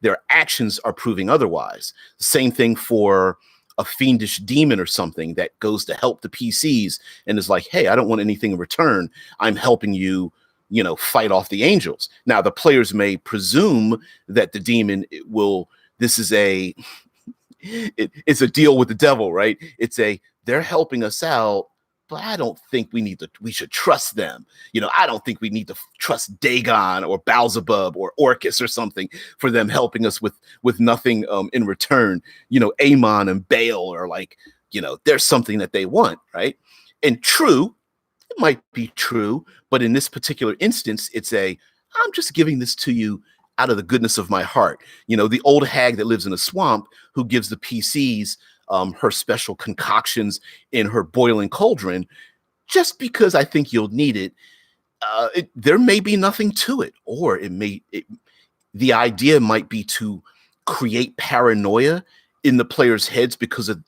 Their actions are proving otherwise. The same thing for a fiendish demon or something that goes to help the PCs and is like, hey, I don't want anything in return. I'm helping you, fight off the angels. Now, the players may presume that the demon it's a deal with the devil, right? They're helping us out, but I don't think we should trust them. I don't think we need to trust Dagon or Beelzebub or Orcus or something for them helping us with nothing in return. Amon and Baal are like, there's something that they want, right? And true, it might be true, but in this particular instance, I'm just giving this to you out of the goodness of my heart. The old hag that lives in a swamp who gives the PCs her special concoctions in her boiling cauldron, just because I think you'll need it. There may be nothing to it, or the idea might be to create paranoia in the players' heads because of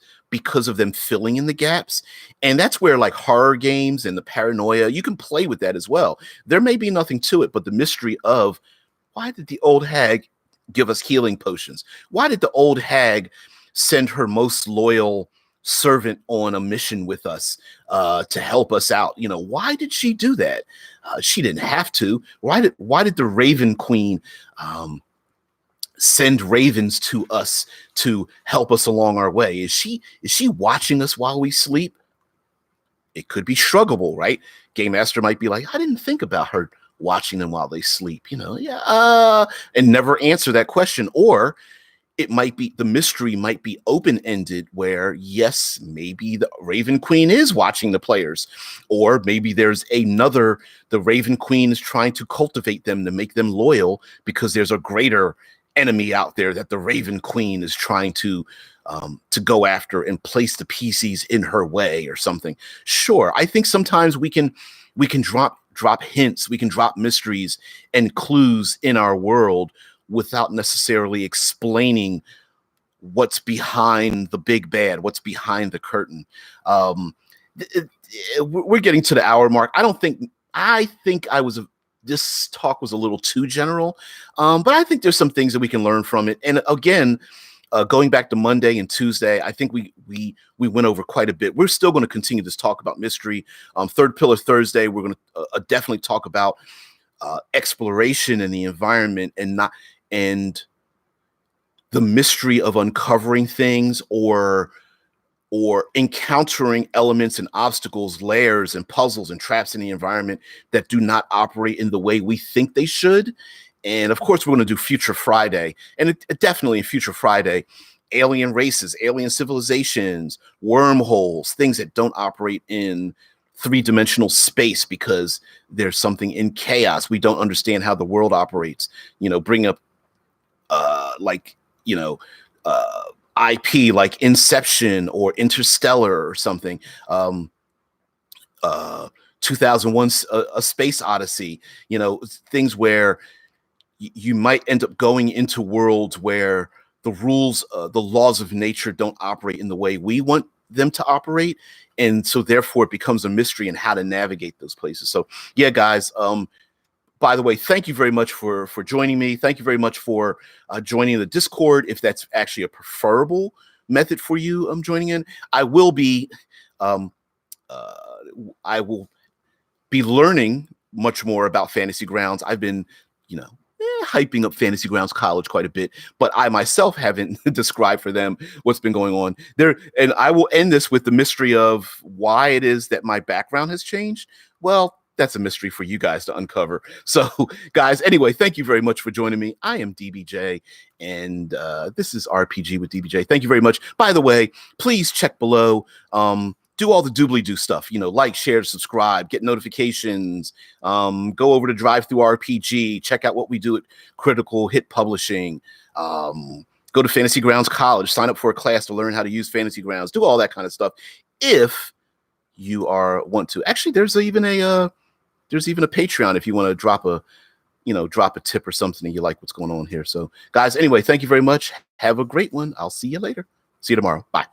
them filling in the gaps. And that's where, like, horror games and the paranoia, you can play with that as well. There may be nothing to it, but the mystery of, why did the old hag give us healing potions? Why did the old hag send her most loyal servant on a mission with us to help us out? Why did she do that? She didn't have to. Why did the Raven Queen send ravens to us to help us along our way? Is she watching us while we sleep? It could be shruggable, right? Game Master might be like, I didn't think about her watching them while they sleep, and never answer that question. Or it might be, the mystery might be open-ended, where yes, maybe the Raven Queen is watching the players, or maybe there's the Raven Queen is trying to cultivate them to make them loyal because there's a greater enemy out there that the Raven Queen is trying to go after and place the PCs in her way or something. Sure, I think sometimes we can drop hints, we can drop mysteries and clues in our world without necessarily explaining what's behind the big bad, what's behind the curtain. We're getting to the hour mark. I think this talk was a little too general, but I think there's some things that we can learn from it. And again, going back to Monday and Tuesday, I think we went over quite a bit. We're still going to continue this talk about mystery. Third Pillar Thursday, we're going to definitely talk about exploration in the environment and the mystery of uncovering things or encountering elements and obstacles, layers and puzzles and traps in the environment that do not operate in the way we think they should. And of course, we're going to do Future Friday, and definitely in Future Friday, alien races, alien civilizations, wormholes, things that don't operate in three-dimensional space because there's something in chaos. We don't understand how the world operates. Bring up IP like Inception or Interstellar or something. 2001 a Space Odyssey, you know, things where you might end up going into worlds where the rules, the laws of nature don't operate in the way we want them to operate. And so therefore it becomes a mystery in how to navigate those places. So yeah, guys, by the way, thank you very much for joining me. Thank you very much for joining the Discord. If that's actually a preferable method for you, joining in, I will be um, I will be learning much more about Fantasy Grounds. I've been, you know, hyping up Fantasy Grounds College quite a bit, but I myself haven't described for them what's been going on there. And I will end this with the mystery of why it is that my background has changed. Well, that's a mystery for you guys to uncover. So, guys, anyway, thank you very much for joining me. I am DBJ, and this is RPG with DBJ. Thank you very much. By the way, please check below. Do all the doobly-doo stuff, you know, like, share, subscribe, get notifications, go over to Drive Through RPG, check out what we do at Critical Hit Publishing, go to Fantasy Grounds College, sign up for a class to learn how to use Fantasy Grounds, do all that kind of stuff. If you want to, actually, there's even a Patreon if you want to drop a tip or something and you like what's going on here. So, guys, anyway, thank you very much. Have a great one. I'll see you later. See you tomorrow. Bye.